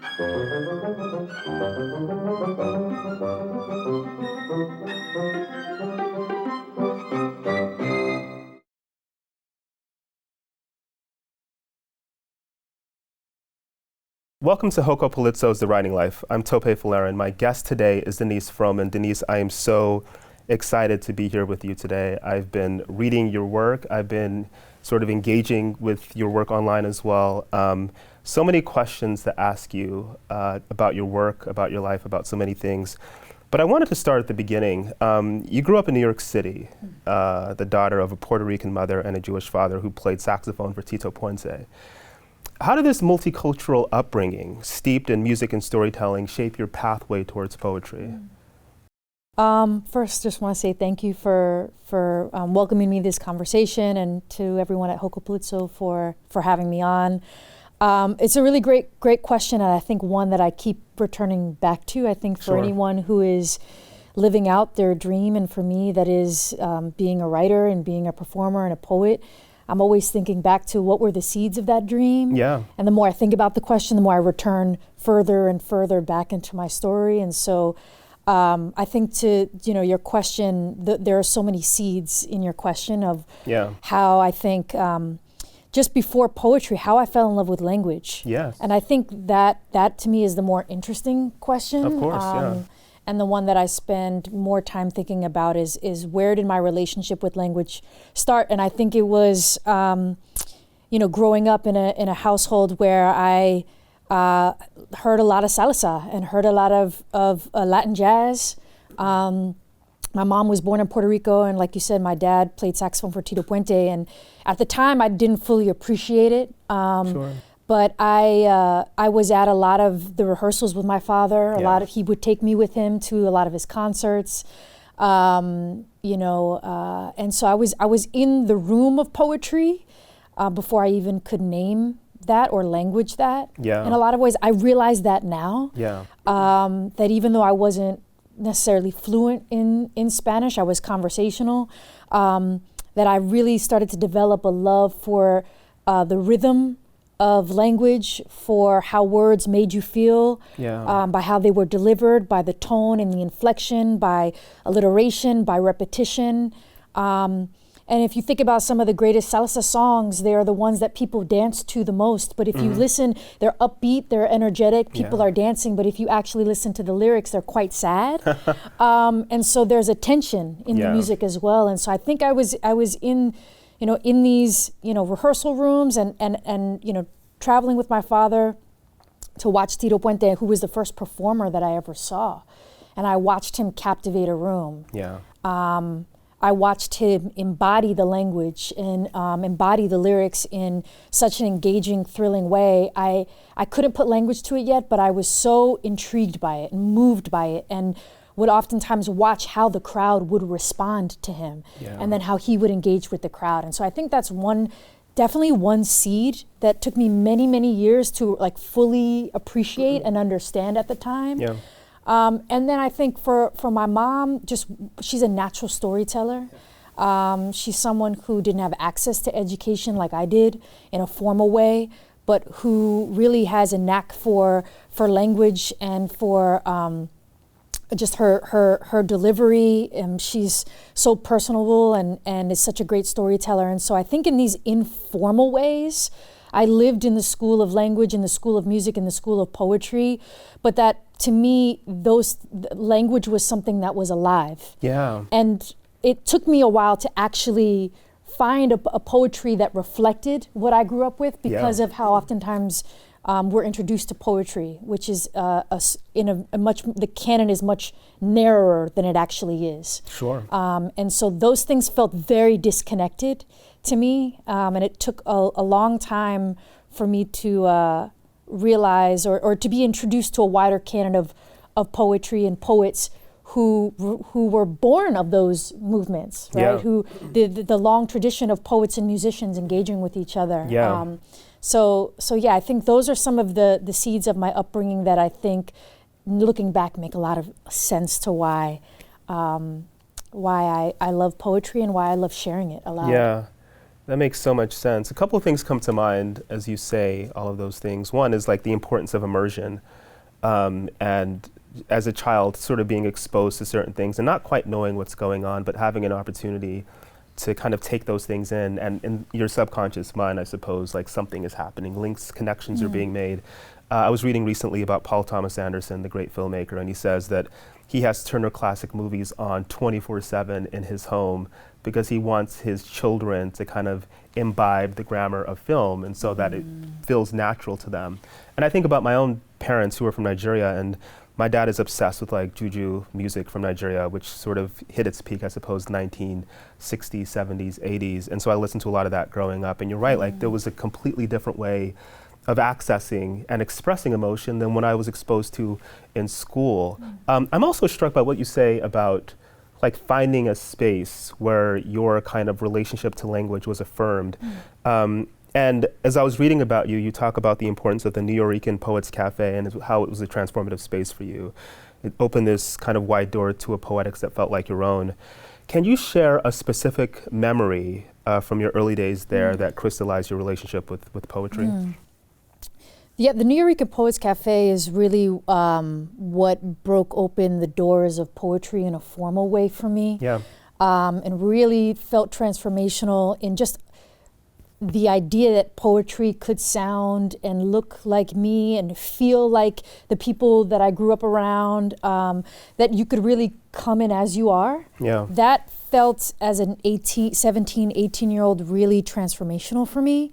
Welcome to Hoko Palizzo's The Writing Life. I'm Tope Falarin. My guest today is Denice Frohman. Denice, I am so excited to be here with you today. I've been reading your work. I've been sort of engaging with your work online as well. So many questions to ask you about your work, about your life, about so many things. But I wanted to start at the beginning. You grew up in New York City, the daughter of a Puerto Rican mother and a Jewish father who played saxophone for Tito Puente. How did this multicultural upbringing, steeped in music and storytelling, shape your pathway towards poetry? First, just want to say thank you for welcoming me to this conversation, and to everyone at Hoko Palazzo for having me on. It's a really great question, and I think one that I keep returning back to. I think for anyone who is living out their dream, and for me that is being a writer and being a performer and a poet, I'm always thinking back to what were the seeds of that dream. Yeah. And the more I think about the question, the more I return further and further back into my story. And so I think to your question, there are so many seeds in your question of how I think just before poetry, how I fell in love with language. Yes. And I think that to me is the more interesting question. Of course, And the one that I spend more time thinking about is where did my relationship with language start? And I think it was, growing up in a household where I heard a lot of salsa and heard a lot of Latin jazz. My mom was born in Puerto Rico, and like you said, my dad played saxophone for Tito Puente. And at the time, I didn't fully appreciate it. But I was at a lot of the rehearsals with my father. He would take me with him to a lot of his concerts, and so I was in the room of poetry before I even could name that or language that. Yeah. In a lot of ways, I realize that now. Yeah. That even though I wasn't necessarily fluent in Spanish, I was conversational. That I really started to develop a love for the rhythm of language, for how words made you feel, by how they were delivered, by the tone and the inflection, by alliteration, by repetition. And if you think about some of the greatest salsa songs, they are the ones that people dance to the most. But if you listen, they're upbeat, they're energetic, people are dancing. But if you actually listen to the lyrics, they're quite sad. And so there's a tension in the music as well. And so I think I was in these, rehearsal rooms and traveling with my father to watch Tito Puente, who was the first performer that I ever saw. And I watched him captivate a room. Yeah. I watched him embody the language and embody the lyrics in such an engaging, thrilling way. I couldn't put language to it yet, but I was so intrigued by it and moved by it, and would oftentimes watch how the crowd would respond to him, and then how he would engage with the crowd. And so I think that's definitely one seed that took me many, many years to fully appreciate and understand at the time. Yeah. And then I think for my mom, she's a natural storyteller. She's someone who didn't have access to education like I did in a formal way, but who really has a knack for language and for just her delivery. She's so personable and is such a great storyteller. And so I think in these informal ways, I lived in the school of language, in the school of music, in the school of poetry, but that to me, language was something that was alive. Yeah. And it took me a while to actually find a poetry that reflected what I grew up with, because of how oftentimes we're introduced to poetry, which is the canon is much narrower than it actually is. Sure. And so those things felt very disconnected to me, and it took a long time for me to realize or to be introduced to a wider canon of poetry and poets who were born of those movements, right? Yeah. Who the long tradition of poets and musicians engaging with each other. Yeah. So I think those are some of the seeds of my upbringing that I think, looking back, make a lot of sense to why I love poetry and why I love sharing it aloud. Yeah. That makes so much sense. A couple of things come to mind as you say all of those things. One is like the importance of immersion, and as a child sort of being exposed to certain things and not quite knowing what's going on, but having an opportunity to kind of take those things in, and in your subconscious mind, I suppose, like something is happening, links, connections are being made. I was reading recently about Paul Thomas Anderson, the great filmmaker, and he says that he has Turner Classic Movies on 24/7 in his home because he wants his children to kind of imbibe the grammar of film, and so that it feels natural to them. And I think about my own parents who are from Nigeria, and my dad is obsessed with like juju music from Nigeria, which sort of hit its peak, I suppose, 1960s, 70s, 80s. And so I listened to a lot of that growing up. And you're right, like there was a completely different way of accessing and expressing emotion than what I was exposed to in school. I'm also struck by what you say about like finding a space where your kind of relationship to language was affirmed. And as I was reading about you, you talk about the importance of the Nuyorican Poets Cafe and how it was a transformative space for you. It opened this kind of wide door to a poetics that felt like your own. Can you share a specific memory from your early days there that crystallized your relationship with poetry? Yeah, the Nuyorican Poets Cafe is really what broke open the doors of poetry in a formal way for me. Yeah. And really felt transformational in just the idea that poetry could sound and look like me and feel like the people that I grew up around, that you could really come in as you are. Yeah. That felt as an 17, 18-year-old really transformational for me.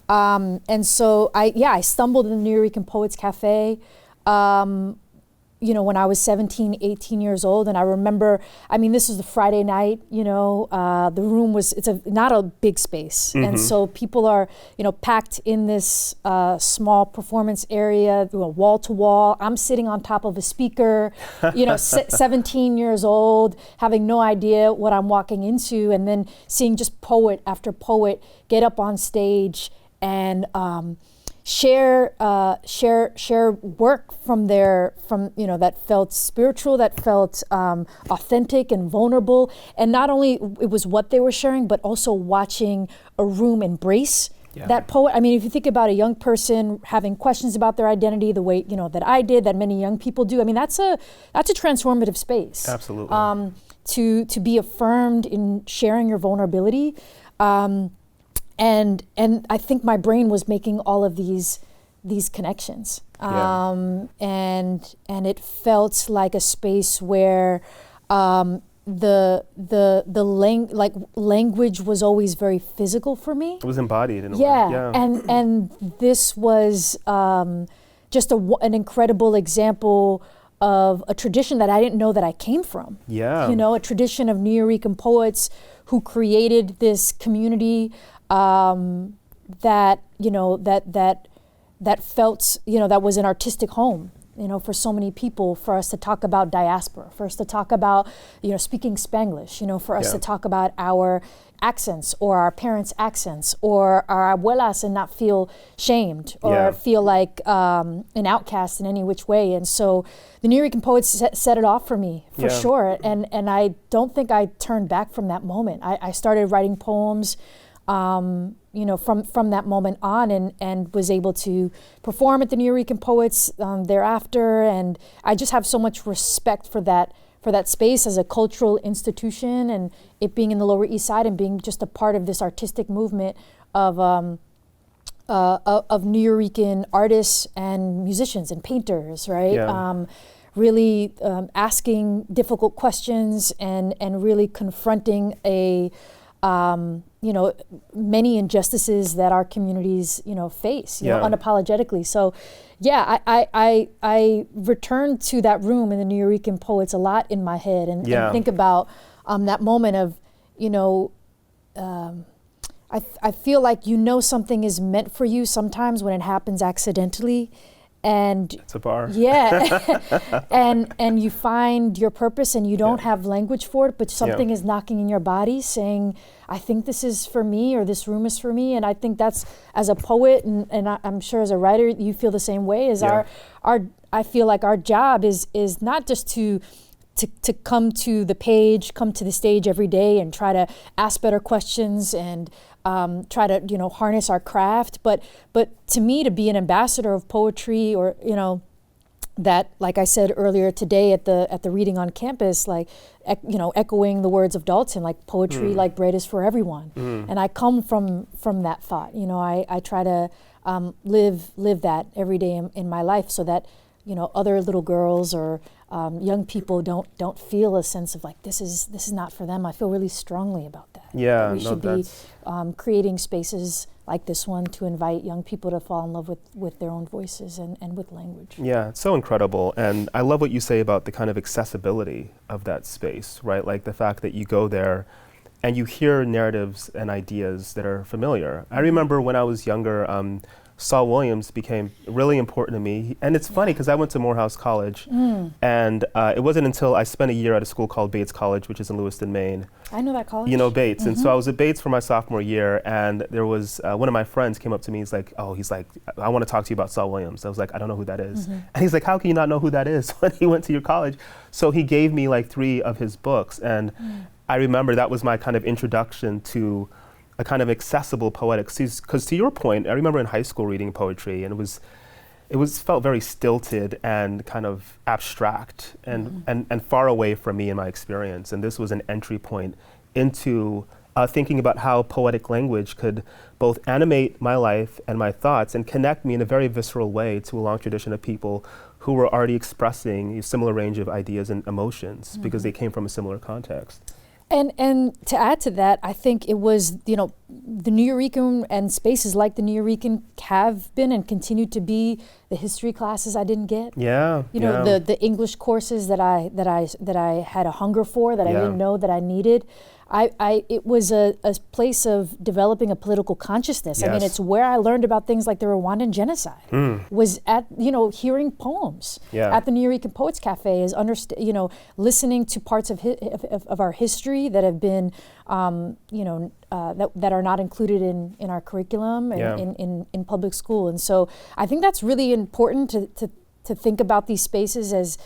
And so I stumbled in the Nuyorican Poets Cafe, when I was 17, 18 years old. And I remember, this was the Friday night, the room it's not a big space. And so people are, packed in this small performance area, wall to wall. I'm sitting on top of a speaker, 17 years old, having no idea what I'm walking into, and then seeing just poet after poet get up on stage and share work from that felt spiritual, that felt authentic and vulnerable. And not only it was what they were sharing, but also watching a room embrace that poet. If you think about a young person having questions about their identity, the way that I did, that many young people do. That's a transformative space. Absolutely. To be affirmed in sharing your vulnerability. And I think my brain was making all of these connections, and it felt like a space where language was always very physical for me. It was embodied in a way. Yeah, and this was just an incredible example of a tradition that I didn't know that I came from. Yeah, a tradition of Nuyorican poets who created this community. That felt, that was an artistic home, for so many people, for us to talk about diaspora, for us to talk about, speaking Spanglish, for us to talk about our accents or our parents' accents or our abuelas and not feel shamed or feel like an outcast in any which way. And so the Nuyorican poets set it off for me, for sure. And I don't think I turned back from that moment. I started writing poems from that moment on, and was able to perform at the Nuyorican Poets thereafter. And I just have so much respect for that space as a cultural institution, and it being in the Lower East Side and being just a part of this artistic movement of Nuyorican artists and musicians and painters, right? Yeah. Really asking difficult questions and really confronting many injustices that our communities, face, unapologetically. So, I returned to that room in the Nuyorican Poets a lot in my head, and think about that moment of, I feel like something is meant for you sometimes when it happens accidentally. And it's a bar. Yeah. and you find your purpose and you don't have language for it, but something is knocking in your body saying, I think this is for me, or this room is for me. And I think that's, as a poet, and I'm sure as a writer, you feel the same way, as I feel like our job is not just to to come to the page, come to the stage every day and try to ask better questions and try to, harness our craft. But to me, to be an ambassador of poetry, or, that, like I said earlier today at the reading on campus, like, echoing the words of Dalton, like poetry, like bread is for everyone. And I come from that thought. I try to live that every day in my life, so that, other little girls or young people don't feel a sense of like, this is not for them. I feel really strongly about that. Yeah, that we should be creating spaces like this one to invite young people to fall in love with their own voices and with language. Yeah, it's so incredible. And I love what you say about the kind of accessibility of that space, right? Like the fact that you go there and you hear narratives and ideas that are familiar. I remember when I was younger, Saul Williams became really important to me. And it's funny because I went to Morehouse College, and it wasn't until I spent a year at a school called Bates College, which is in Lewiston, Maine. I know that college. You know Bates. And so I was at Bates for my sophomore year, and there was one of my friends came up to me. He's like, I want to talk to you about Saul Williams. I was like, I don't know who that is. And he's like, how can you not know who that is when he went to your college? So he gave me like 3 of his books. And I remember that was my kind of introduction to a kind of accessible poetics. Because to your point, I remember in high school reading poetry, and it was felt very stilted and kind of abstract and far away from me in my experience. And this was an entry point into thinking about how poetic language could both animate my life and my thoughts and connect me in a very visceral way to a long tradition of people who were already expressing a similar range of ideas and emotions because they came from a similar context. And to add to that, I think it was, the Nuyorican and spaces like the Nuyorican have been and continue to be the history classes I didn't get. Yeah. The English courses that I had a hunger for, that I didn't know that I needed. It was a place of developing a political consciousness. Yes. I mean, it's where I learned about things like the Rwandan genocide. Was at hearing poems at the Nuyorican Poets Cafe, is listening to parts of our history that have been that are not included in our curriculum and in public school. And so I think that's really important to think about these spaces as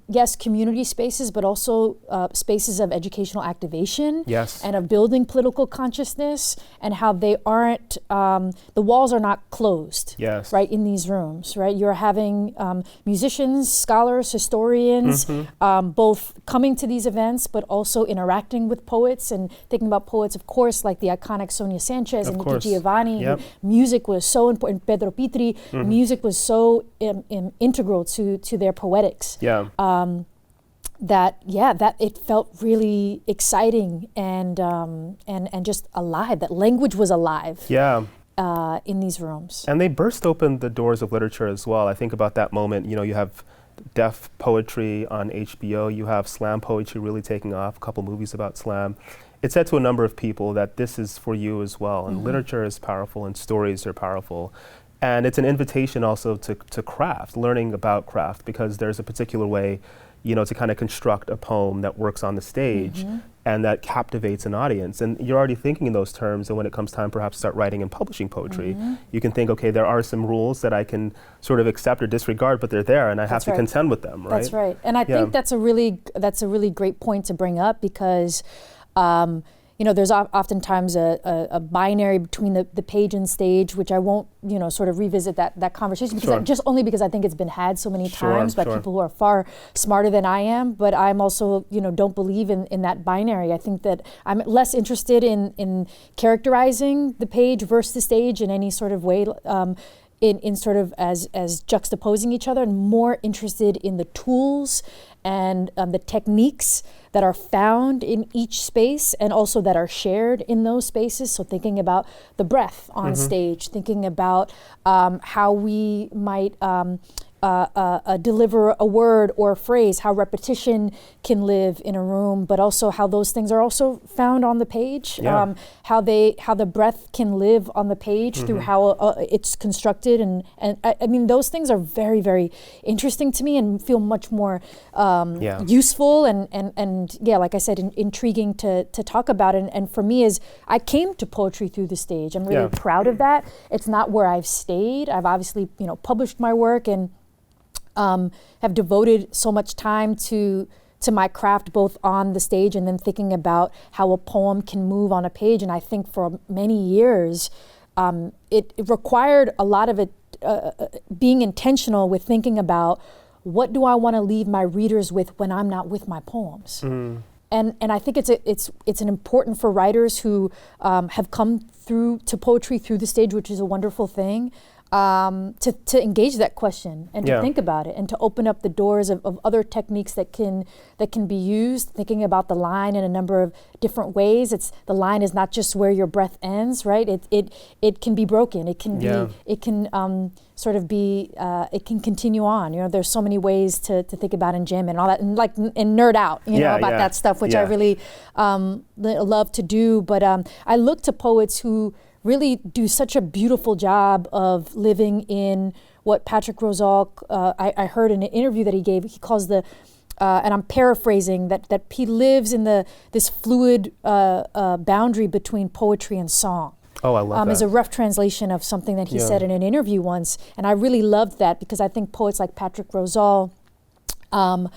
yes, community spaces, but also spaces of educational activation and of building political consciousness, and how they aren't, the walls are not closed, right, in these rooms, right? You're having musicians, scholars, historians, both coming to these events, but also interacting with poets and thinking about poets, of course, like the iconic Sonia Sanchez and Nikki Giovanni. Music was so important, Pedro Pitri, music was so integral to their poetics. That it felt really exciting and just alive. That language was alive. In these rooms. And they burst open the doors of literature as well. I think about that moment. You have deaf poetry on HBO. You have slam poetry really taking off. A couple movies about slam. It said to a number of people that this is for you as well. And literature is powerful, and stories are powerful. And it's an invitation also to craft, learning about craft, because there's a particular way, to kind of construct a poem that works on the stage and that captivates an audience. And you're already thinking in those terms, and when it comes time perhaps to start writing and publishing poetry, you can think, okay, there are some rules that I can sort of accept or disregard, but they're there, and I have to contend with them, right? That's right. And I think that's a really great point to bring up, because there's oftentimes a binary between the page and stage, which I won't, sort of revisit that conversation, because only because I think it's been had so many times by people who are far smarter than I am. But I'm also, don't believe in that binary. I think that I'm less interested in characterizing the page versus the stage in any sort of way. In sort of as juxtaposing each other, and more interested in the tools and the techniques that are found in each space, and also that are shared in those spaces. So thinking about the breath on stage, thinking about how we might deliver a word or a phrase, how repetition can live in a room, but also how those things are also found on the page, how the breath can live on the page through how it's constructed. And I mean, those things are very, very interesting to me and feel much more useful and like I said, intriguing to talk about. And for me, I came to poetry through the stage. I'm really proud of that. It's not where I've stayed. I've obviously, published my work and have devoted so much time to to my craft, both on the stage and then thinking about how a poem can move on a page. And I think for many years, it required a lot of it being intentional with thinking about what do I want to leave my readers with when I'm not with my poems. And I think it's an important for writers who have come through to poetry through the stage, which is a wonderful thing. To engage that question and to think about it and to open up the doors of other techniques that can be used, thinking about the line in a number of different ways. The line is not just where your breath ends, right? It can be broken. It can it can continue on. You know, there's so many ways to think about and jam and all that and nerd out, about that stuff, which I really love to do. But I look to poets who really do such a beautiful job of living in what Patrick Rosal, I heard in an interview that he gave, he calls and I'm paraphrasing, that he lives in this fluid boundary between poetry and song. Oh, I love that. As a rough translation of something that he said in an interview once. And I really loved that because I think poets like Patrick Rosal, Willie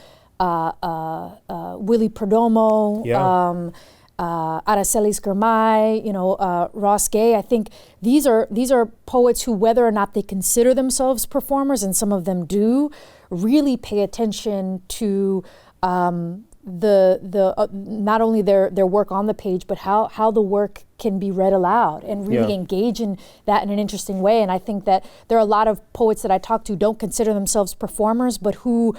Perdomo, Aracelis Girmay, Ross Gay. I think these are poets who, whether or not they consider themselves performers, and some of them do, really pay attention to not only their work on the page, but how the work can be read aloud and really engage in that in an interesting way. And I think that there are a lot of poets that I talk to don't consider themselves performers, but who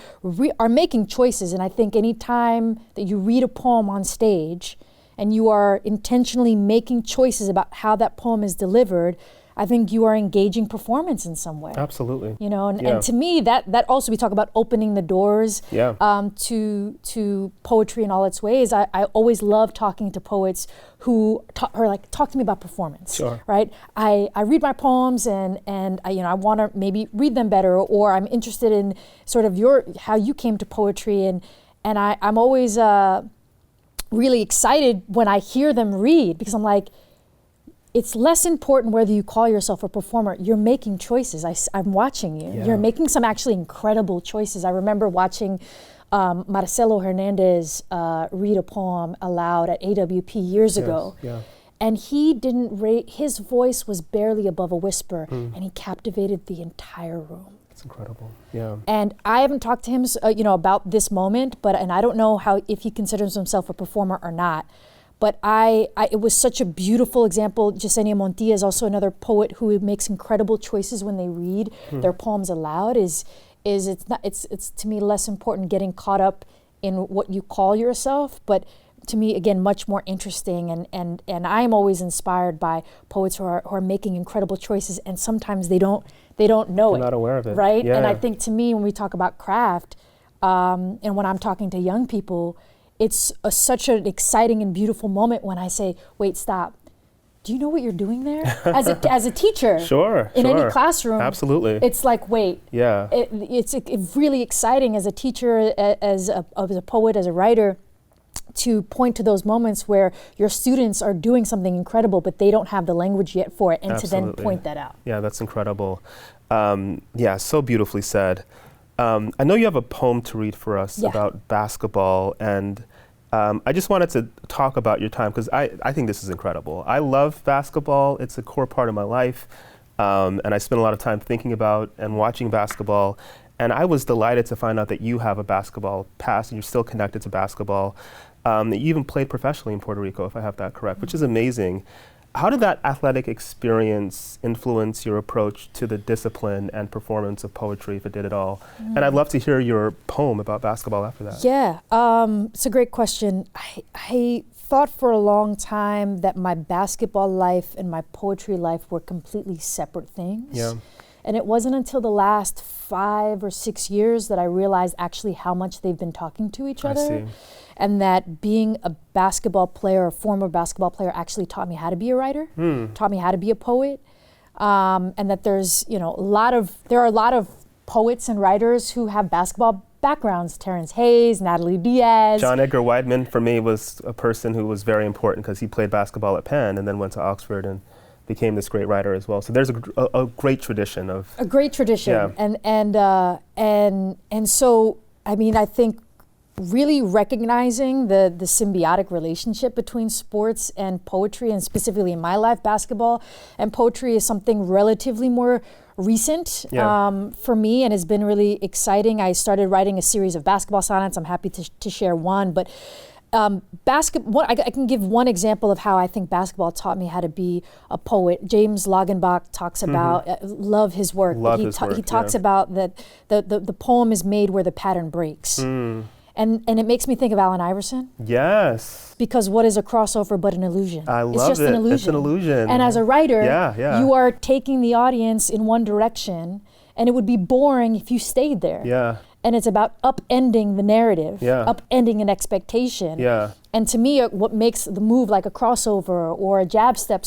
are making choices. And I think any time that you read a poem on stage and you are intentionally making choices about how that poem is delivered, I think you are engaging performance in some way. Absolutely. And to me, that also, we talk about opening the doors to poetry in all its ways. I always love talking to poets who are like, talk to me about performance. Sure. Right? I read my poems and I want to maybe read them better, or I'm interested in sort of how you came to poetry, and I'm always really excited when I hear them read, because I'm like, it's less important whether you call yourself a performer. You're making choices. I'm watching you. You're making some actually incredible choices. I remember watching Marcelo Hernandez read a poem aloud at AWP years ago. Yeah. And he didn't his voice was barely above a whisper, and he captivated the entire room. It's incredible. Yeah. And I haven't talked to him, about this moment, and I don't know if he considers himself a performer or not. But it was such a beautiful example. Yesenia Montilla is also another poet who makes incredible choices when they read their poems aloud. It's to me less important getting caught up in what you call yourself, but to me, again, much more interesting. And I'm always inspired by poets who are making incredible choices, and sometimes they don't know it. They're not aware of it. Right? Yeah. And I think, to me, when we talk about craft, and when I'm talking to young people, it's such an exciting and beautiful moment when I say, wait, stop. Do you know what you're doing there? As a teacher, sure, in any classroom, absolutely. It's like, wait, it's really exciting as a teacher, as a poet, as a writer, to point to those moments where your students are doing something incredible, but they don't have the language yet for it, and absolutely. To then point that out. Yeah, that's incredible. So beautifully said. I know you have a poem to read for us about basketball, and I just wanted to talk about your time, because I think this is incredible. I love basketball. It's a core part of my life, and I spend a lot of time thinking about and watching basketball, and I was delighted to find out that you have a basketball past and you're still connected to basketball. You even played professionally in Puerto Rico, if I have that correct, which is amazing. How did that athletic experience influence your approach to the discipline and performance of poetry, if it did at all? And I'd love to hear your poem about basketball after that. Yeah, it's a great question. I thought for a long time that my basketball life and my poetry life were completely separate things. Yeah. And it wasn't until the last 5 or 6 years that I realized actually how much they've been talking to each other. I see. And that being a basketball player, a former basketball player, actually taught me how to be a writer, taught me how to be a poet, and that there are a lot of poets and writers who have basketball backgrounds. Terrence Hayes, Natalie Diaz. John Edgar Wideman, for me, was a person who was very important because he played basketball at Penn and then went to Oxford and became this great writer as well. So there's a great tradition of... A great tradition. Yeah. And so, I mean, I think really recognizing the symbiotic relationship between sports and poetry, and specifically in my life, basketball and poetry is something relatively more recent for me, and has been really exciting. I started writing a series of basketball sonnets. I'm happy to share one, but basketball. I can give one example of how I think basketball taught me how to be a poet. James Lagenbach talks about love his work. He talks about that the poem is made where the pattern breaks. And it makes me think of Allen Iverson. Yes. Because what is a crossover but an illusion? I love it. It's just an illusion. It's an illusion. And as a writer, you are taking the audience in one direction, and it would be boring if you stayed there. Yeah. And it's about upending the narrative, upending an expectation. Yeah. And to me, what makes the move like a crossover or a jab step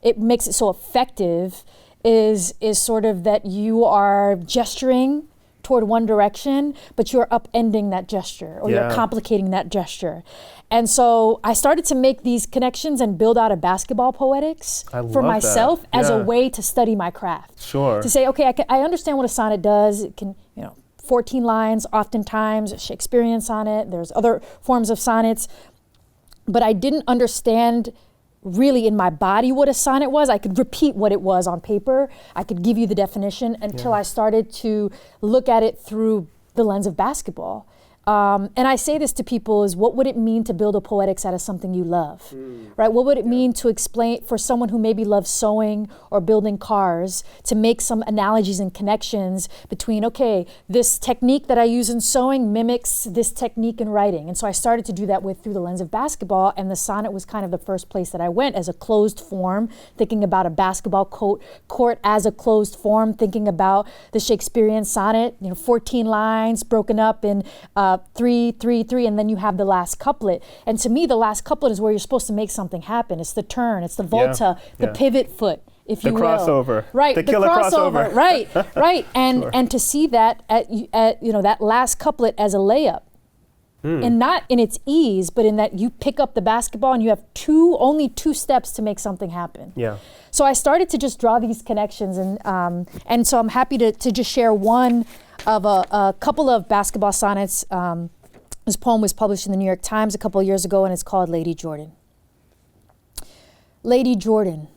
it makes it so effective is sort of that you are gesturing toward one direction, but you're upending that gesture, or you're complicating that gesture. And so I started to make these connections and build out a basketball poetics for myself as a way to study my craft. Sure. To say, okay, I understand what a sonnet does. It can, 14 lines, oftentimes Shakespearean sonnet. There's other forms of sonnets, but I didn't understand really in my body what a sonnet was. I could repeat what it was on paper. I could give you the definition until I started to look at it through the lens of basketball. And I say this to people is, what would it mean to build a poetics out of something you love, right? What would it mean to explain for someone who maybe loves sewing or building cars, to make some analogies and connections between, okay, this technique that I use in sewing mimics this technique in writing. And so I started to do that through the lens of basketball, and the sonnet was kind of the first place that I went as a closed form, thinking about a basketball court as a closed form, thinking about the Shakespearean sonnet, 14 lines broken up in 3, 3, 3, and then you have the last couplet. And to me, the last couplet is where you're supposed to make something happen. It's the turn, it's the volta, the pivot foot, if you will. The crossover. Right, the killer crossover. Right. And to see that at that last couplet as a layup. And not in its ease, but in that you pick up the basketball and you have only two steps to make something happen. Yeah. So I started to just draw these connections, and so I'm happy to just share one of a couple of basketball sonnets. This poem was published in the New York Times a couple of years ago, and it's called Lady Jordan. Lady Jordan,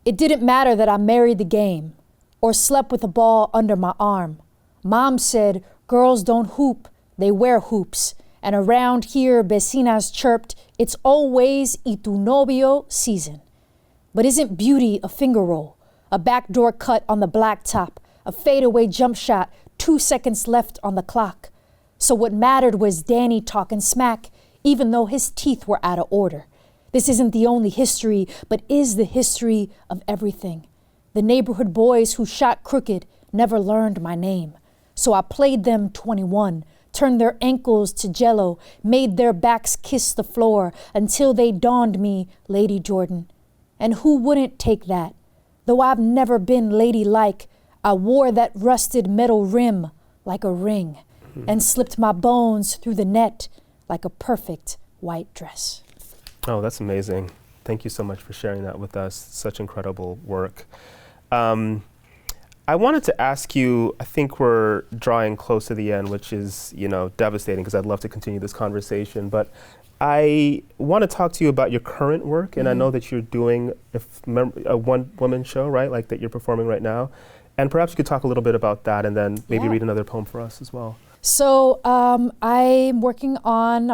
it didn't matter that I married the game or slept with a ball under my arm. Mom said, girls don't hoop, they wear hoops. And around here, vecinas chirped, it's always y tu novio season. But isn't beauty a finger roll, a backdoor cut on the blacktop, a fadeaway jump shot, 2 seconds left on the clock? So what mattered was Danny talking smack, even though his teeth were out of order. This isn't the only history, but is the history of everything. The neighborhood boys who shot crooked never learned my name. So I played them 21, turned their ankles to jello, made their backs kiss the floor until they donned me Lady Jordan. And who wouldn't take that? Though I've never been ladylike, I wore that rusted metal rim like a ring and slipped my bones through the net like a perfect white dress. Oh, that's amazing. Thank you so much for sharing that with us. Such incredible work. I wanted to ask you, I think we're drawing close to the end, which is, devastating because I'd love to continue this conversation, but I want to talk to you about your current work, and I know that you're doing a one-woman show, right? Like that you're performing right now. And perhaps you could talk a little bit about that and then maybe read another poem for us as well. So I'm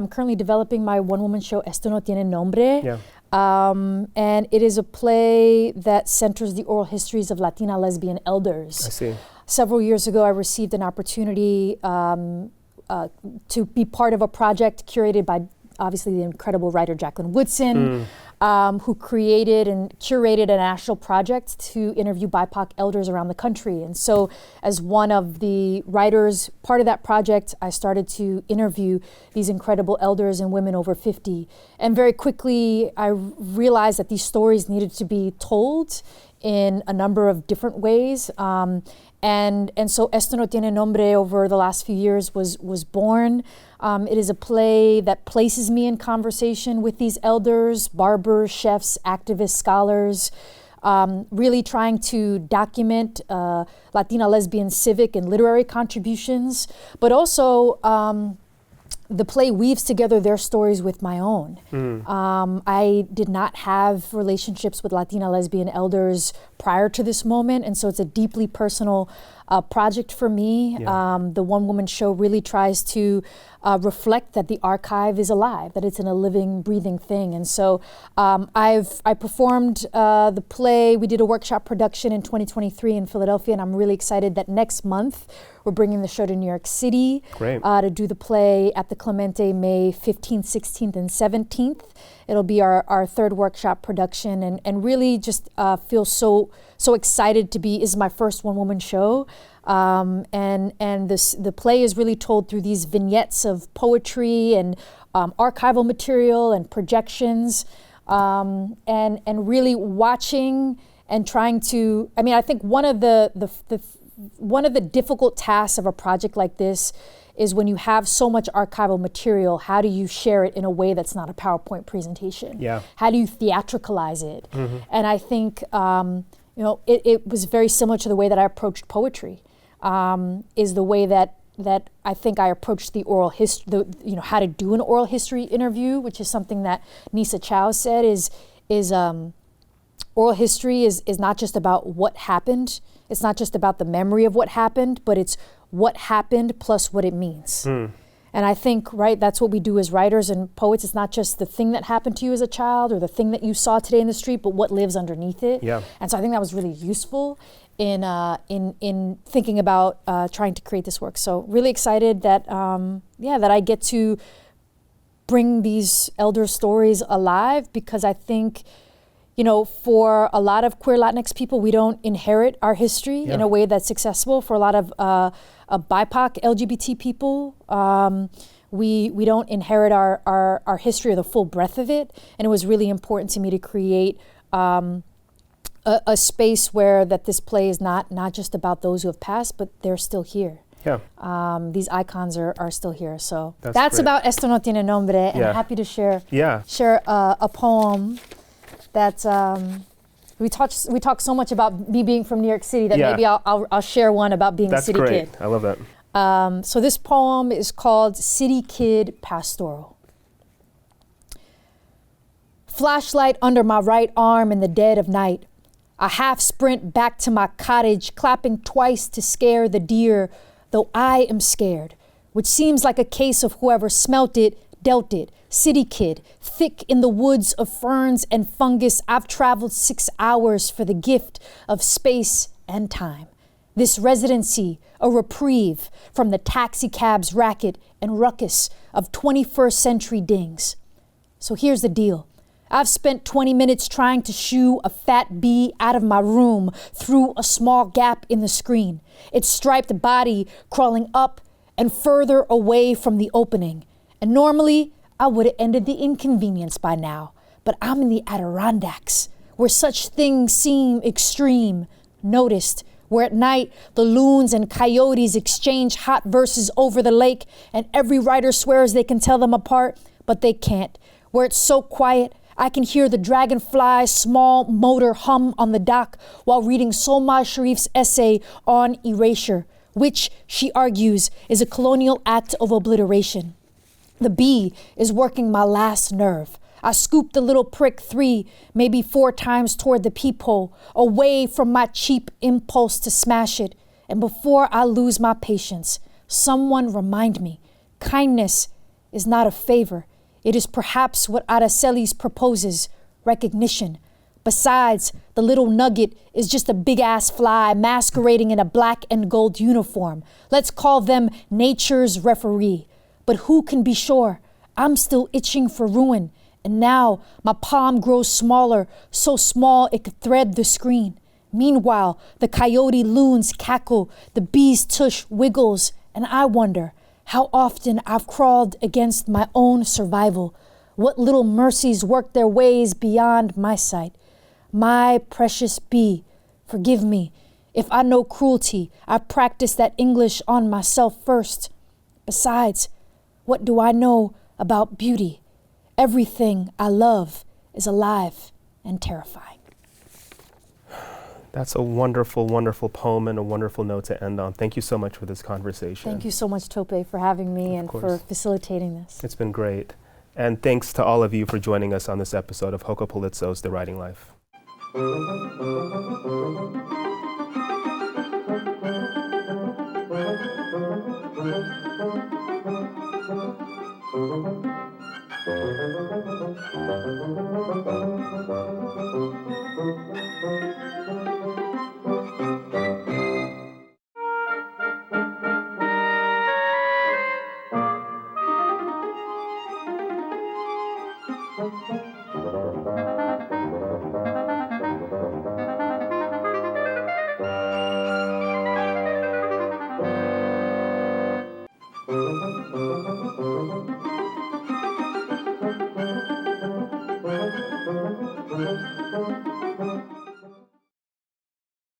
currently developing my one-woman show, Esto no tiene nombre. Yeah. And it is a play that centers the oral histories of Latina lesbian elders. I see. Several years ago, I received an opportunity to be part of a project curated by, obviously, the incredible writer Jacqueline Woodson, who created and curated a national project to interview BIPOC elders around the country. And so as one of the writers, part of that project, I started to interview these incredible elders and women over 50. And very quickly, I realized that these stories needed to be told in a number of different ways. And so Esto no tiene nombre over the last few years was born. It is a play that places me in conversation with these elders, barbers, chefs, activists, scholars, really trying to document Latina lesbian civic and literary contributions, but also the play weaves together their stories with my own. I did not have relationships with Latina lesbian elders prior to this moment, and so it's a deeply personal project for me. Yeah. The One Woman Show really tries to reflect that the archive is alive, that it's in a living, breathing thing. And so I performed the play. We did a workshop production in 2023 in Philadelphia, and I'm really excited that next month we're bringing the show to New York City. Great. To do the play at the Clemente May 15th, 16th, and 17th. It'll be our third workshop production, and really just feel so excited to be. This is my first one-woman show, and the play is really told through these vignettes of poetry and archival material and projections, and really watching and trying to. I mean, I think one of the difficult tasks of a project like this is when you have so much archival material, how do you share it in a way that's not a PowerPoint presentation? Yeah. How do you theatricalize it? And I think it was very similar to the way that I approached poetry, is the way that I think I approached the oral history, how to do an oral history interview, which is something that Nisa Chow said is oral history is not just about what happened. It's not just about the memory of what happened, but it's what happened plus what it means. And I think, right, that's what we do as writers and poets. It's not just the thing that happened to you as a child or the thing that you saw today in the street, but what lives underneath it. Yeah. And so I think that was really useful in thinking about trying to create this work. So really excited that that I get to bring these elder stories alive, because I think, for a lot of queer Latinx people, we don't inherit our history in a way that's accessible. For a lot of BIPOC LGBT people, we don't inherit our history or the full breadth of it. And it was really important to me to create a space where that this play is not just about those who have passed, but they're still here. Yeah. These icons are still here. So That's that's great. about Esto No Tiene Nombre, and Yeah. I'm happy to share Yeah. a poem that we talk so much about me being from New York City that Yeah. maybe I'll share one about being That's a city great. kid. I love that. So this poem is called City Kid Pastoral. Flashlight under my right arm in the dead of night. A half sprint back to my cottage, clapping twice to scare the deer, though I am scared, which seems like a case of whoever smelt it, dealt it. City kid, thick in the woods of ferns and fungus, I've traveled 6 hours for the gift of space and time. This residency, a reprieve from the taxi cab's racket and ruckus of 21st century dings. So here's the deal. I've spent 20 minutes trying to shoo a fat bee out of my room through a small gap in the screen, its striped body crawling up and further away from the opening. And normally, I would have ended the inconvenience by now, but I'm in the Adirondacks, where such things seem extreme, noticed, where at night the loons and coyotes exchange hot verses over the lake, and every writer swears they can tell them apart, but they can't, where it's so quiet I can hear the dragonfly's small motor hum on the dock while reading Solmaz Sharif's essay on erasure, which, she argues, is a colonial act of obliteration. The bee is working my last nerve. I scoop the little prick 3, maybe 4 times toward the peephole, away from my cheap impulse to smash it. And before I lose my patience, someone remind me, kindness is not a favor. It is perhaps what Aracelis proposes, recognition. Besides, the little nugget is just a big-ass fly masquerading in a black and gold uniform. Let's call them nature's referee. But who can be sure? I'm still itching for ruin. And now my palm grows smaller, so small it could thread the screen. Meanwhile, the coyote loons cackle, the bee's tush wiggles, and I wonder how often I've crawled against my own survival, what little mercies work their ways beyond my sight. My precious bee, forgive me. If I know cruelty, I practice that English on myself first. Besides, what do I know about beauty? Everything I love is alive and terrifying. That's a wonderful, wonderful poem and a wonderful note to end on. Thank you so much for this conversation. Thank you so much, Tope, for having me and for facilitating this. It's been great. And thanks to all of you for joining us on this episode of Hoko Pulitzo's The Writing Life.